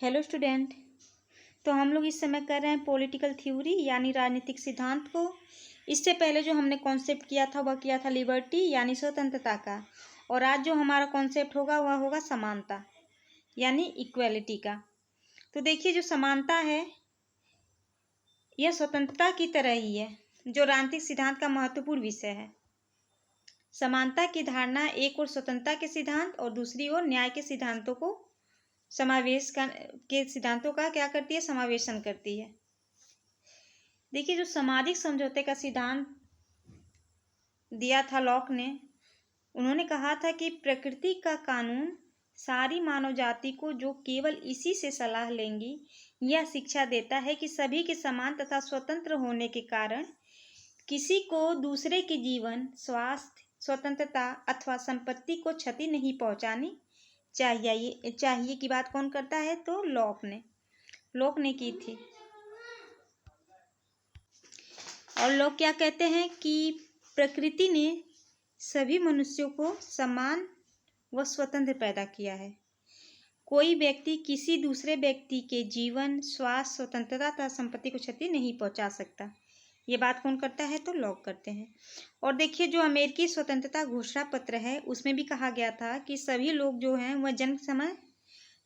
Hello student. तो हम लोग इस समय कर रहे हैं पॉलिटिकल थ्योरी यानी राजनीतिक सिद्धांत को। इससे पहले जो हमने कॉन्सेप्ट किया था वह किया था लिबर्टी यानी स्वतंत्रता का, और आज जो हमारा कॉन्सेप्ट होगा वह होगा समानता यानी इक्वेलिटी का। तो देखिए, जो समानता है यह स्वतंत्रता की तरह ही है, जो राजनीतिक सिद्धांत का महत्वपूर्ण विषय है। समानता की धारणा एक ओर स्वतंत्रता के सिद्धांत और दूसरी ओर न्याय के सिद्धांतों को सिद्धांतों का क्या करती है, समावेशन करती है। देखिए, जो सामाजिक समझौते का सिद्धांत दिया था लॉक ने, उन्होंने कहा था कि प्रकृति का कानून सारी मानव जाति को, जो केवल इसी से सलाह लेंगी, यह शिक्षा देता है कि सभी के समान तथा स्वतंत्र होने के कारण किसी को दूसरे के जीवन, स्वास्थ्य, स्वतंत्रता अथवा संपत्ति को क्षति नहीं पहुंचानी चाहिए की बात कौन करता है? तो लॉक ने की थी। और लोग क्या कहते हैं कि प्रकृति ने सभी मनुष्यों को समान व स्वतंत्र पैदा किया है। कोई व्यक्ति किसी दूसरे व्यक्ति के जीवन, स्वास्थ्य, स्वतंत्रता तथा संपत्ति को क्षति नहीं पहुंचा सकता। ये बात कौन करता है? तो लॉक करते हैं। और देखिए, जो अमेरिकी स्वतंत्रता घोषणा पत्र है उसमें भी कहा गया था कि सभी लोग जो हैं वह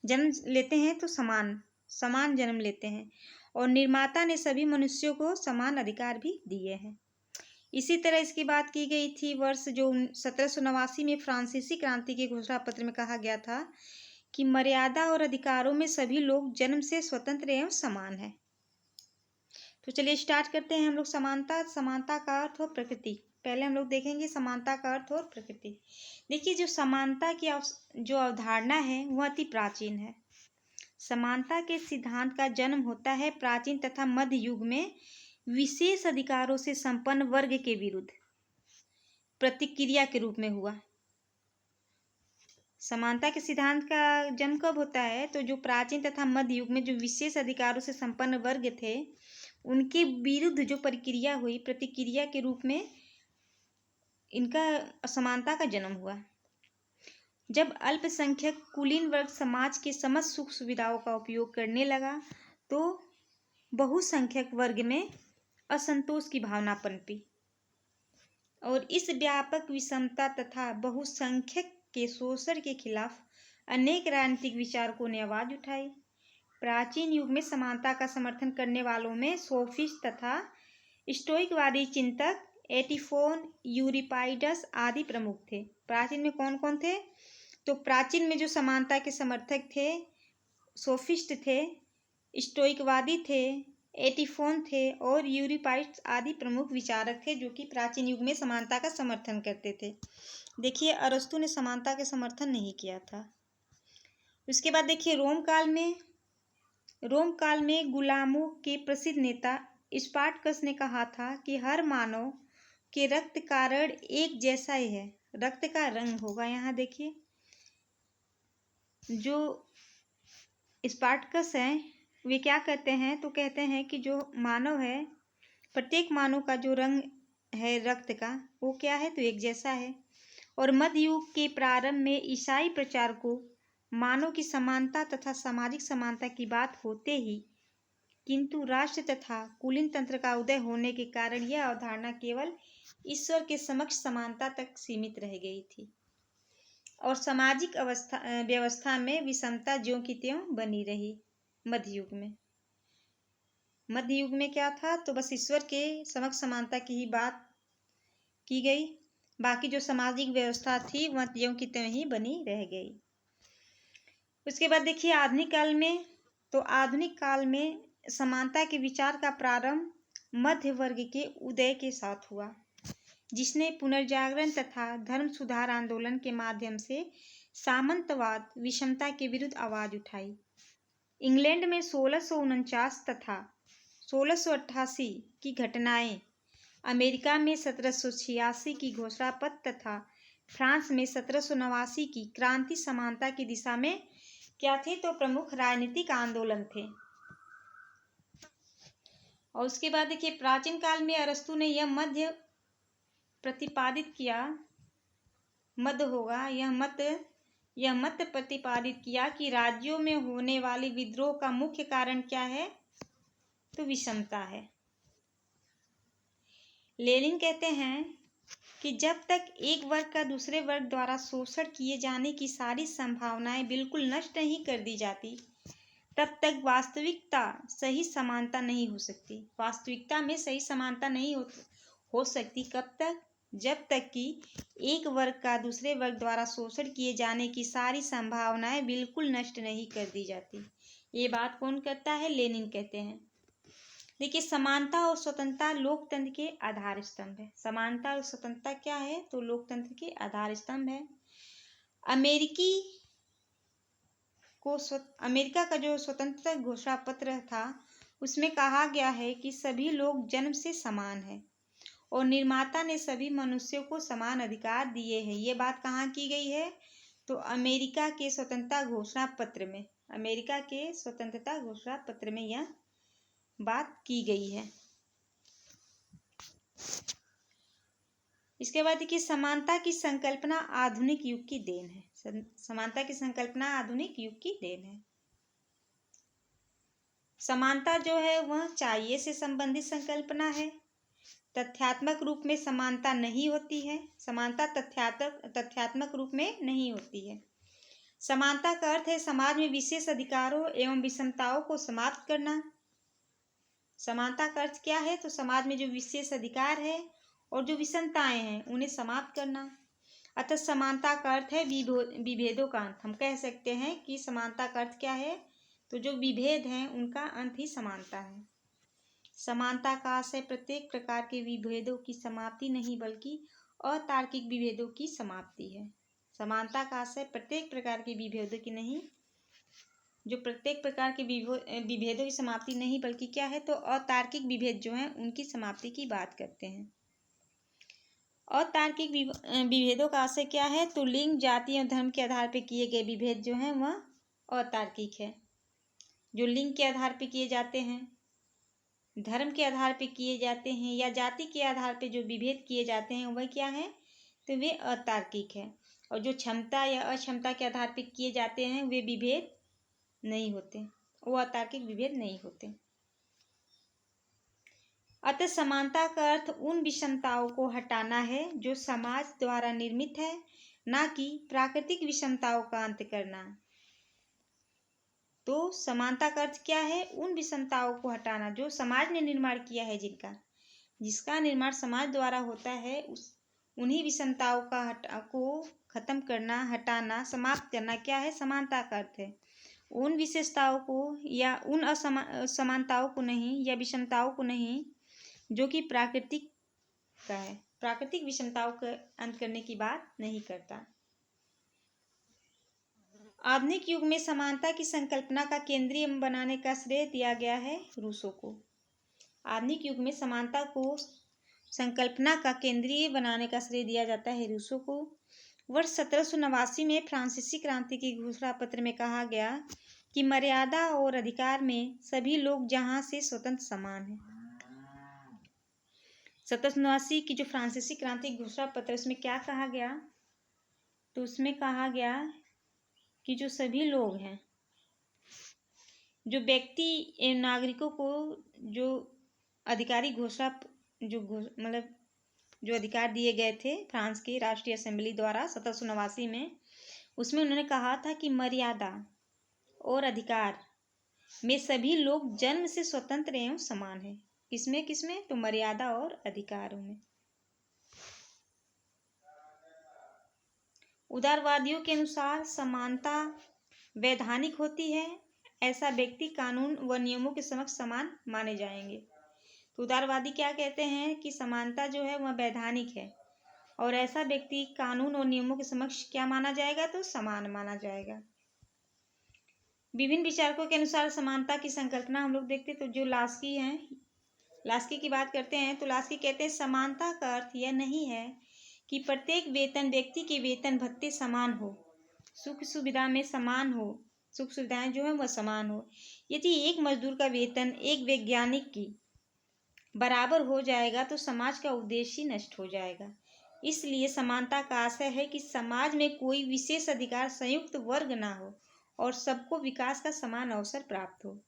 जन्म लेते हैं तो समान जन्म लेते हैं, और निर्माता ने सभी मनुष्यों को समान अधिकार भी दिए हैं। इसी तरह इसकी बात की गई थी वर्ष जो 1789 में फ्रांसीसी क्रांति के घोषणा पत्र में कहा गया था कि मर्यादा और अधिकारों में सभी लोग जन्म से स्वतंत्र एवं समान है। तो चलिए स्टार्ट करते हैं हम लोग। समानता का अर्थ और प्रकृति। पहले हम लोग देखेंगे समानता का अर्थ और प्रकृति। देखिए, जो समानता की जो अवधारणा है वह अति प्राचीन है। समानता के सिद्धांत का जन्म होता है प्राचीन तथा मध्य युग में विशेष अधिकारों से संपन्न वर्ग के विरुद्ध प्रतिक्रिया के रूप में हुआ। समानता के सिद्धांत का जन्म कब होता है? तो जो प्राचीन तथा मध्य युग में जो विशेष अधिकारों से संपन्न वर्ग थे उनके विरुद्ध जो प्रतिक्रिया के रूप में इनका समानता का जन्म हुआ। जब अल्पसंख्यक कुलीन वर्ग समाज के समस्त सुख सुविधाओं का उपयोग करने लगा तो बहुसंख्यक वर्ग में असंतोष की भावना पनपी, और इस व्यापक विषमता तथा बहुसंख्यक के शोषण के खिलाफ अनेक राजनीतिक विचारकों ने आवाज उठाई। प्राचीन युग में समानता का समर्थन करने वालों में सोफिस्ट तथा स्टोइकवादी चिंतक एटिफोन, यूरिपाइडस आदि प्रमुख थे। प्राचीन में कौन कौन थे? तो प्राचीन में जो समानता के समर्थक थे सोफिस्ट थे, स्टोइकवादी थे, एटिफोन थे और यूरिपाइड्स आदि प्रमुख विचारक थे जो कि प्राचीन युग में समानता का समर्थन करते थे। देखिए, अरस्तु ने समानता के समर्थन नहीं किया था। उसके बाद देखिए, रोम काल में गुलामों के प्रसिद्ध नेता स्पार्टकस ने कहा था कि हर मानव के रक्त का रंग एक जैसा ही है। रक्त का रंग होगा, यहाँ देखिए, जो स्पार्टकस है वे क्या कहते हैं? तो कहते हैं कि जो मानव है, प्रत्येक मानव का जो रंग है रक्त का वो क्या है? तो एक जैसा है। और मध्य युग के प्रारंभ में ईसाई प्रचारकों मानव की समानता तथा सामाजिक समानता की बात होते ही, किंतु राष्ट्र तथा कुलीन तंत्र का उदय होने के कारण यह अवधारणा केवल ईश्वर के समक्ष समानता तक सीमित रह गई थी, और सामाजिक व्यवस्था में विषमता ज्यों की त्यों बनी रही। मध्य युग में क्या था? तो बस ईश्वर के समक्ष समानता की ही बात की गई, बाकी जो सामाजिक व्यवस्था थी वह त्यों की त्यों ही बनी रह गई। उसके बाद देखिए, आधुनिक काल में समानता के विचार का प्रारंभ मध्य वर्ग के उदय के साथ हुआ, जिसने पुनर्जागरण तथा धर्म सुधार आंदोलन के माध्यम से सामंतवाद, विषमता के विरुद्ध आवाज उठाई। इंग्लैंड में 1649 तथा 1688 की घटनाएं, अमेरिका में 1786 की घोषणा पत्र तथा फ्रांस में 1789 की क्रांति समानता की दिशा में क्या थे? तो प्रमुख राजनीतिक आंदोलन थे। और उसके बाद देखिए, प्राचीन काल में अरस्तु ने यह मध्य प्रतिपादित किया। मध्य होगा, यह मत यह मत प्रतिपादित किया कि राज्यों में होने वाले विद्रोह का मुख्य कारण क्या है, तो विषमता है। लेनिन कहते हैं कि जब तक एक वर्ग का दूसरे वर्ग द्वारा शोषण किए जाने की सारी संभावनाएं बिल्कुल नष्ट नहीं कर दी जाती, तब तक वास्तविकता सही समानता नहीं हो सकती। वास्तविकता में सही समानता नहीं हो सकती कब तक, जब तक कि एक वर्ग का दूसरे वर्ग द्वारा शोषण किए जाने की सारी संभावनाएं बिल्कुल नष्ट नहीं कर दी जाती। ये बात कौन कहता है, लेनिन कहते हैं। देखिए, समानता और स्वतंत्रता लोकतंत्र के आधार स्तंभ है। समानता और स्वतंत्रता क्या है, तो लोकतंत्र के आधार स्तंभ है। अमेरिका का जो स्वतंत्रता घोषणा पत्र था, उसमें कहा गया है कि सभी लोग जन्म से समान हैं और निर्माता ने सभी मनुष्यों को समान अधिकार दिए हैं। ये बात कहाँ की गई है, तो अमेरिका के स्वतंत्रता घोषणा पत्र में। अमेरिका के स्वतंत्रता घोषणा पत्र में यह बात की गई है। इसके बाद देखिए, समानता की संकल्पना आधुनिक युग की देन है। समानता की संकल्पना आधुनिक युग की देन है। समानता जो है वह चाहिए से संबंधित संकल्पना है। तथ्यात्मक रूप में समानता नहीं होती है। समानता तथ्यात्मक रूप में नहीं होती है। समानता का अर्थ है समाज में विशेष अधिकारों एवं विषमताओं को समाप्त करना। समानता का अर्थ क्या है, तो समाज में जो विशेष अधिकार है और जो विषमताएं हैं उन्हें समाप्त करना। अतः समानता का अर्थ है विभेदों का अंत। हम कह सकते हैं कि समानता का अर्थ क्या है, तो जो विभेद हैं उनका अंत ही समानता है। समानता का आशय प्रत्येक प्रकार के विभेदों की समाप्ति नहीं बल्कि अतार्किक विभेदों की समाप्ति है। समानता का आशय प्रत्येक प्रकार के विभेदों की नहीं, जो प्रत्येक प्रकार के विभेदों की समाप्ति नहीं बल्कि क्या है, तो अतार्किक विभेद जो हैं उनकी समाप्ति की बात करते हैं। अतार्किक विभेदों का आशय क्या है, तो लिंग, जाति और धर्म के आधार पर किए गए विभेद जो हैं वह अतार्किक है। जो लिंग के आधार पर किए जाते हैं, धर्म के आधार पर किए जाते हैं या जाति के आधार पर जो विभेद किए जाते हैं वह क्या है, तो वे अतार्किक है। और जो क्षमता या अक्षमता के आधार पर किए जाते हैं वे विभेद नहीं होते, वो अतार्किक विभेद नहीं होते। अतः समानता का अर्थ उन विषमताओं को हटाना है जो समाज द्वारा निर्मित है, ना कि प्राकृतिक विषमताओं का अंत करना। तो समानता का अर्थ क्या है, उन विषमताओं को हटाना जो समाज ने निर्माण किया है, जिसका निर्माण समाज द्वारा होता है, उन्हीं विषमताओं को खत्म करना, हटाना, समाप्त करना क्या है, समानता का अर्थ है। उन विशेषताओं को या उन असमानताओं को नहीं या विषमताओं को नहीं जो कि प्राकृतिक का है। प्राकृतिक विषमताओं का अंत करने की बात नहीं करता। आधुनिक युग में समानता की संकल्पना का केंद्रीय बनाने का श्रेय दिया गया है रूसो को। आधुनिक युग में समानता को संकल्पना का केंद्रीय बनाने का श्रेय दिया जाता है रूसो को। वर्ष 1789 में फ्रांसीसी क्रांति की घोषणा पत्र में कहा गया कि मर्यादा और अधिकार में सभी लोग जहां से स्वतंत्र समान हैं। 1789 की जो फ्रांसीसी क्रांति की घोषणा पत्र, उसमें क्या कहा गया, तो उसमें कहा गया कि जो सभी लोग हैं, जो व्यक्ति एवं नागरिकों को जो अधिकारी घोषणा जो अधिकार दिए गए थे फ्रांस की राष्ट्रीय असेंबली द्वारा 1789 में, उसमें उन्होंने कहा था कि मर्यादा और अधिकार में सभी लोग जन्म से स्वतंत्र एवं समान हैं। किसमें, तो मर्यादा और अधिकारों में। उदारवादियों के अनुसार समानता वैधानिक होती है। ऐसा व्यक्ति कानून व नियमों के समक्ष समान माने जाएंगे। तो उदारवादी क्या कहते हैं कि समानता जो है वह वैधानिक है और ऐसा व्यक्ति कानून और नियमों के समक्ष क्या माना जाएगा, तो समान माना जाएगा। विभिन्न विचारकों के अनुसार समानता की संकल्पना हम लोग देखते तो जो लास्की हैं, लास्की की बात करते हैं तो लास्की कहते हैं समानता का अर्थ यह नहीं है कि प्रत्येक वेतन व्यक्ति के वेतन भत्ते समान हो, सुख सुविधा में समान हो, सुख सुविधाएं जो है वह समान हो। यदि एक मजदूर का वेतन एक वैज्ञानिक की बराबर हो जाएगा तो समाज का उद्देश्य ही नष्ट हो जाएगा। इसलिए समानता का आशय है कि समाज में कोई विशेष अधिकार संयुक्त वर्ग ना हो और सबको विकास का समान अवसर प्राप्त हो।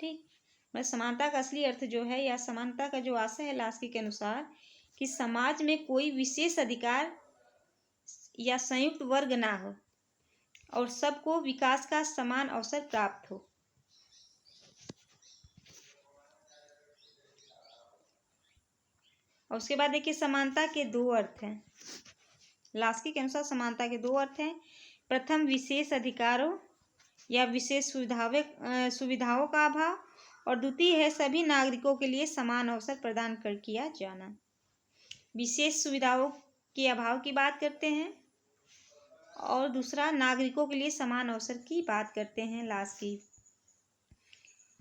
ठीक, मैं समानता का असली अर्थ जो है या समानता का जो आशय है लास्की के अनुसार कि समाज में कोई विशेष अधिकार या संयुक्त वर्ग ना हो और सबको विकास का समान अवसर प्राप्त हो। और उसके बाद देखिए समानता के दो अर्थ हैं। लास्की के अनुसार समानता के दो अर्थ हैं। प्रथम, विशेष अधिकारों या विशेष सुविधाओं का अभाव, और द्वितीय है सभी नागरिकों के लिए समान अवसर प्रदान कर किया जाना। विशेष सुविधाओं के अभाव की बात करते हैं और दूसरा नागरिकों के लिए समान अवसर की बात करते हैं लास्की।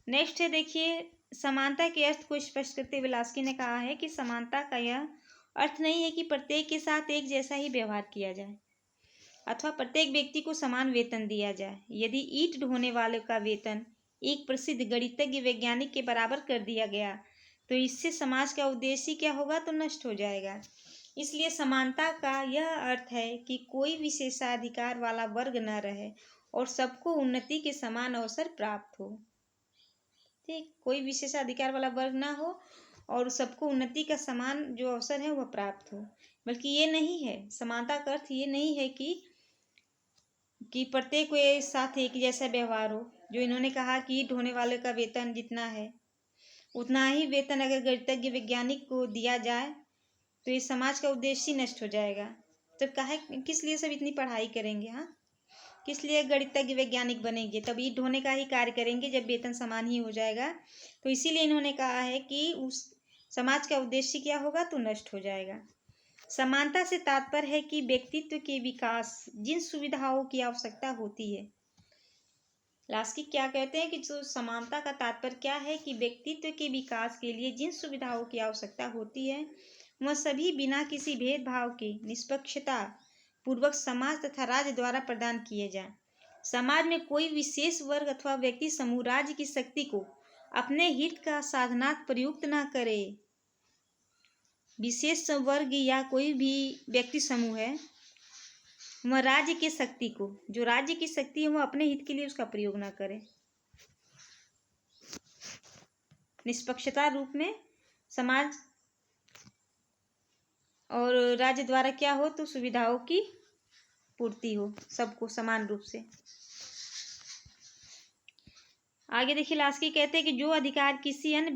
नेक्स्ट है देखिए समानता के अर्थ को स्पष्ट करते हुए लास्की ने कहा है कि समानता का यह अर्थ नहीं है कि प्रत्येक के साथ एक जैसा ही व्यवहार किया जाए अथवा प्रत्येक व्यक्ति को समान वेतन दिया जाए। यदि ईंट ढोने वाले का वेतन एक प्रसिद्ध गणितज्ञ वैज्ञानिक के बराबर कर दिया गया तो इससे समाज का उद्देश्य क्या होगा, तो नष्ट हो जाएगा। इसलिए समानता का यह अर्थ है कि कोई विशेषाधिकार वाला वर्ग न रहे और सबको उन्नति के समान अवसर प्राप्त हो। ठीक, कोई विशेषाधिकार वाला वर्ग ना हो और सबको उन्नति का समान जो अवसर है वह प्राप्त हो। बल्कि ये नहीं है, समानता का अर्थ ये नहीं है कि प्रत्येक के साथ एक जैसा व्यवहार हो। जो इन्होंने कहा कि ढोने वाले का वेतन जितना है उतना ही वेतन अगर गणितज्ञ वैज्ञानिक को दिया जाए तो ये समाज का उद्देश्य ही नष्ट हो जाएगा। तो किस लिए सब इतनी पढ़ाई करेंगे? हाँ, किस लिए गणितज्ञ वैज्ञानिक बनेंगे? तब ईंट ढोने का ही कार्य करेंगे जब वेतन समान ही हो जाएगा। तो इसीलिए इन्होंने कहा है कि उस समाज का उद्देश्य क्या होगा, तो नष्ट हो जाएगा। समानता से तात्पर्य है कि व्यक्तित्व के विकास जिन सुविधाओं की आवश्यकता होती है। लास्की क्या कहते हैं कि जो समानता का तात्पर्य क्या है कि व्यक्तित्व के विकास के लिए जिन सुविधाओं की आवश्यकता होती है वह सभी बिना किसी भेदभाव के निष्पक्षता पूर्वक समाज तथा राज्य द्वारा प्रदान किए जाएं। समाज में कोई विशेष वर्ग अथवा व्यक्ति समूह राज्य की शक्ति को अपने हित का साधनार्थ प्रयुक्त न करे। विशेष वर्ग या कोई भी व्यक्ति समूह है वह राज्य की शक्ति को, जो राज्य की शक्ति है वह अपने हित के लिए उसका प्रयोग ना करे। निष्पक्षता रूप में समाज और राज्य द्वारा क्या हो, तो सुविधाओं की पूर्ति हो सबको समान रूप से। आगे देखिए लास्की कहते हैं कि जो अधिकार किसी अन्य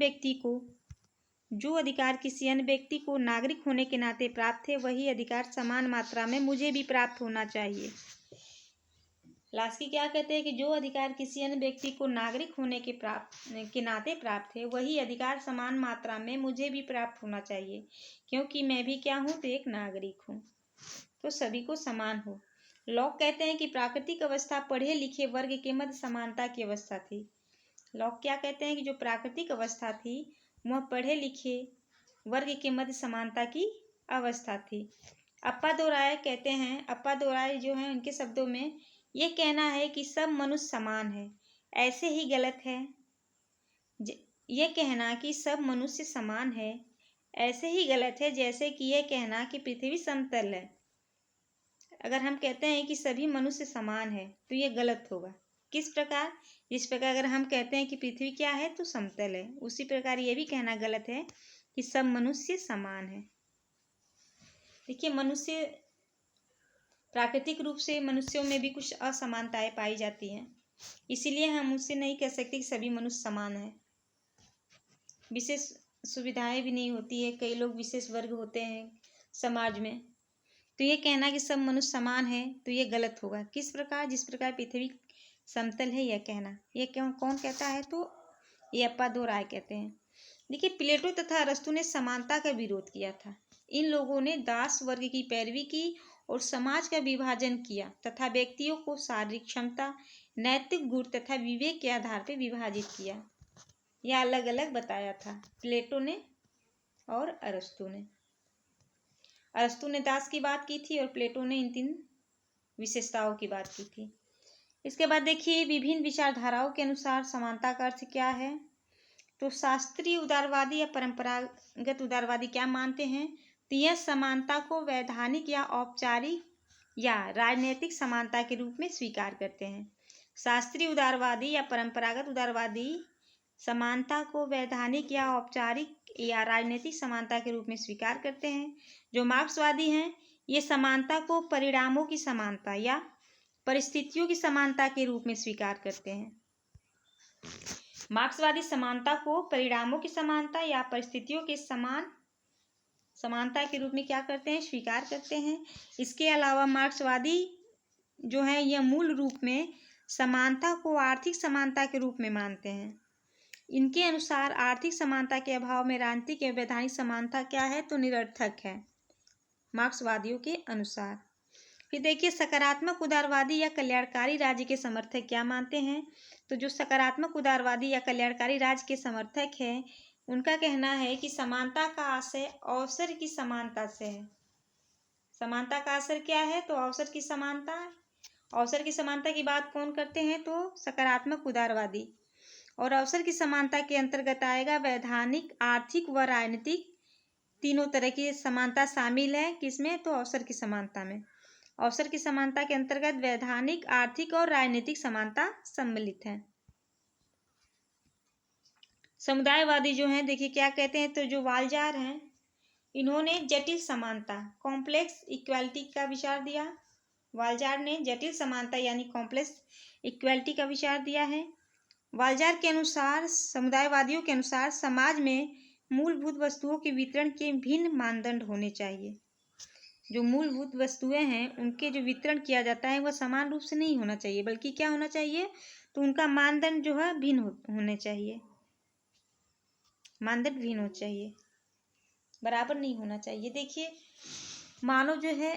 व्यक्ति को नागरिक होने के नाते प्राप्त है वही अधिकार समान मात्रा में मुझे भी प्राप्त होना चाहिए। लास्की क्या कहते हैं कि जो अधिकार किसी अन्य व्यक्ति को नागरिक होने के नाते प्राप्त है वही अधिकार समान मात्रा में मुझे भी प्राप्त होना चाहिए, क्योंकि मैं भी क्या हूँ, तो एक नागरिक हूँ। तो सभी को समान हो। लॉक कहते हैं कि प्राकृतिक अवस्था पढ़े लिखे वर्ग के मध्य समानता की अवस्था थी। लॉक क्या कहते हैं कि जो प्राकृतिक अवस्था थी वह पढ़े लिखे वर्ग के मध्य समानता की अवस्था थी। अप्पादोराय कहते हैं, अप्पादोराय जो है उनके शब्दों में ये कहना है कि सब मनुष्य समान है, ऐसे ही गलत है। ये कहना कि सब मनुष्य समान है ऐसे ही गलत है जैसे कि यह कहना कि पृथ्वी समतल है। अगर हम कहते हैं कि सभी मनुष्य समान है तो ये गलत होगा। किस प्रकार? जिस प्रकार अगर हम कहते हैं कि पृथ्वी क्या है, तो समतल है, उसी प्रकार ये भी कहना गलत है कि सब मनुष्य समान है। देखिए मनुष्य प्राकृतिक रूप से मनुष्यों में भी कुछ असमानताएं पाई जाती हैं, इसीलिए हम उससे नहीं कह सकते कि सभी मनुष्य समान हैं। विशेष सुविधाएं भी नहीं होती है, कई लोग विशेष वर्ग होते हैं समाज में। तो ये कहना कि सब मनुष्य समान है तो ये गलत होगा। किस प्रकार? जिस प्रकार पृथ्वी समतल है यह कहना, ये कौन कहता है, तो ये अप्पादोराय कहते हैं। देखिए प्लेटो तथा अरस्तु ने समानता का विरोध किया था। इन लोगों ने दास वर्ग की पैरवी की और समाज का विभाजन किया तथा व्यक्तियों को शारीरिक क्षमता, नैतिक गुण तथा विवेक के आधार पर विभाजित किया। यह अलग अलग बताया था प्लेटो ने और अरस्तु ने। अरस्तु ने दास की बात की थी और प्लेटो ने इन 3 विशेषताओं की बात की थी। इसके बाद देखिए विभिन्न विचारधाराओं के अनुसार समानता का अर्थ क्या है। तो शास्त्रीय उदारवादी या परंपरागत उदारवादी क्या मानते हैं, तो यह समानता को वैधानिक या औपचारिक या राजनीतिक समानता के रूप में स्वीकार करते हैं। शास्त्रीय उदारवादी या परंपरागत उदारवादी समानता को वैधानिक या औपचारिक या राजनीतिक समानता के रूप में स्वीकार करते हैं। जो मार्क्सवादी हैं ये समानता को परिणामों की समानता या परिस्थितियों की समानता के रूप में स्वीकार करते हैं। मार्क्सवादी समानता को परिणामों की समानता या परिस्थितियों के समानता के रूप में क्या करते हैं, स्वीकार करते हैं। इसके अलावा मार्क्सवादी जो है यह मूल रूप में समानता को आर्थिक समानता के रूप में मानते हैं। इनके अनुसार आर्थिक समानता के अभाव में राजनीतिक या वैधानिक समानता क्या है, तो निरर्थक है मार्क्सवादियों के अनुसार। फिर देखिए सकारात्मक उदारवादी या कल्याणकारी राज्य के समर्थक क्या मानते हैं। तो जो सकारात्मक उदारवादी या कल्याणकारी राज्य के समर्थक हैं उनका कहना है कि समानता का आशय अवसर की समानता से है। समानता का आशय क्या है, तो अवसर की समानता। अवसर की समानता की बात कौन करते हैं, तो सकारात्मक उदारवादी। और अवसर की समानता के अंतर्गत आएगा वैधानिक, आर्थिक व राजनीतिक, तीनों तरह की समानता शामिल है। किसमें, तो अवसर की समानता में। अवसर की समानता के अंतर्गत वैधानिक, आर्थिक और राजनीतिक समानता सम्मिलित है। समुदायवादी जो हैं देखिए क्या कहते हैं, तो जो वाल्जार हैं इन्होंने जटिल समानता, कॉम्प्लेक्स इक्वालिटी का विचार दिया। वाल्जार ने जटिल समानता यानी कॉम्प्लेक्स इक्वालिटी का विचार दिया है। वाल्जार के अनुसार, समुदायवादियों के अनुसार समाज में मूलभूत वस्तुओं के वितरण के भिन्न मानदंड होने चाहिए। जो मूलभूत वस्तुएं हैं उनके जो वितरण किया जाता है वह समान रूप से नहीं होना चाहिए, बल्कि क्या होना चाहिए, तो उनका मानदंड जो है भिन्न होने चाहिए। मानदंड भिन्न होना चाहिए, बराबर नहीं होना चाहिए। देखिए मानव जो है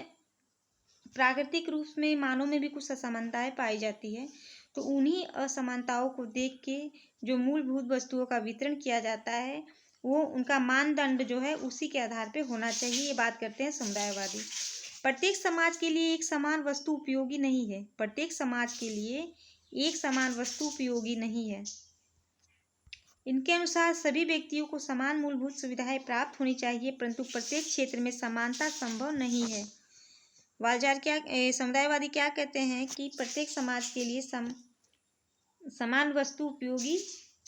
प्राकृतिक रूप में मानव में भी कुछ असमानताएं पाई जाती है, तो उन्हीं असमानताओं को देख के जो मूलभूत वस्तुओं का वितरण किया जाता है वो उनका मानदंड जो है उसी के आधार पे होना चाहिए। ये बात करते हैं समुदायवादी। प्रत्येक समाज के लिए एक समान वस्तु उपयोगी नहीं है। प्रत्येक समाज के लिए एक समान वस्तु उपयोगी नहीं है। इनके अनुसार सभी व्यक्तियों को समान मूलभूत सुविधाएं प्राप्त होनी चाहिए, परंतु प्रत्येक क्षेत्र में समानता संभव नहीं है। वाल्जार समुदायवादी क्या कहते हैं कि प्रत्येक समाज के लिए समान वस्तु उपयोगी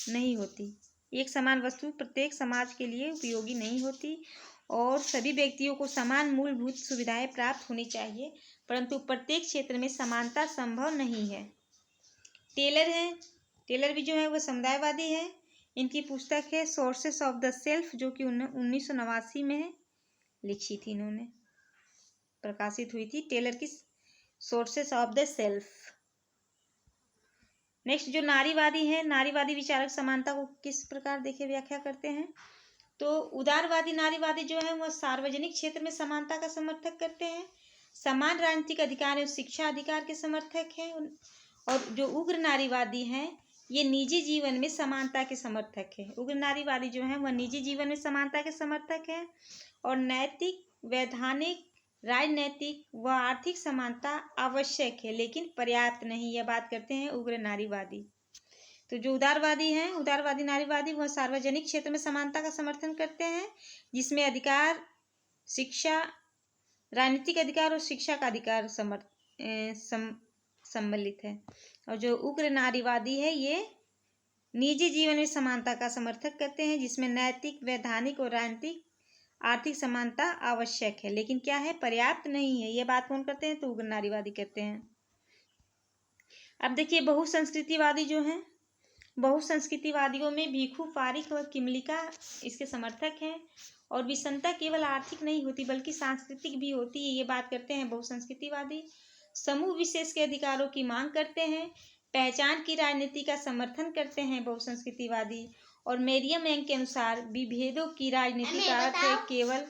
नहीं होती। एक समान वस्तु प्रत्येक समाज के लिए उपयोगी नहीं होती और सभी व्यक्तियों को समान मूलभूत सुविधाएं प्राप्त होनी चाहिए, परंतु प्रत्येक क्षेत्र में समानता संभव नहीं है। टेलर हैं, टेलर भी जो है वह समुदायवादी है। इनकी पुस्तक है सोर्सेस ऑफ द सेल्फ, जो कि 1989 में लिखी थी, इन्होंने प्रकाशित हुई थी, टेलर की sources of the self. Next जो नारीवादी हैं, नारीवादी विचारक समानता को किस प्रकार देखे व्याख्या करते हैं। तो उदारवादी नारीवादी जो है वह सार्वजनिक क्षेत्र में समानता का समर्थक करते हैं, समान राजनीतिक अधिकार और शिक्षा अधिकार के समर्थक हैं। और जो उग्र नारीवादी हैं ये निजी जीवन में समानता के समर्थक हैं। उग्र नारीवादी जो है वह निजी जीवन में समानता के समर्थक हैं और नैतिक, वैधानिक, राजनैतिक व आर्थिक समानता आवश्यक है लेकिन पर्याप्त नहीं, यह बात करते हैं उग्र नारीवादी। तो जो उदारवादी हैं, उदारवादी नारीवादी, वह सार्वजनिक क्षेत्र में समानता का समर्थन करते हैं जिसमें अधिकार, शिक्षा, राजनीतिक अधिकार और शिक्षा का अधिकार सम्मिलित है। और जो उग्र नारीवादी है ये निजी जीवन में समानता का समर्थन करते हैं जिसमें नैतिक, वैधानिक और राजनीतिक, आर्थिक समानता आवश्यक है लेकिन क्या है, पर्याप्त नहीं है। ये बात कौन करते हैं, तो उग्र नारीवादी कहते हैं। अब देखिए बहुसंस्कृतिवादी जो हैं, बहुसंस्कृतिवादियों में भिखु, पारिक व किमलिका इसके समर्थक हैं। और विषमता केवल आर्थिक नहीं होती बल्कि सांस्कृतिक भी होती है, ये बात करते हैं बहुसंस्कृतिवादी। समूह विशेष के अधिकारों की मांग करते हैं, पहचान की राजनीति का समर्थन करते हैं बहुसंस्कृतिवादी। और मेरियम यंग के अनुसार विभेदों की राजनीति का अर्थ है केवल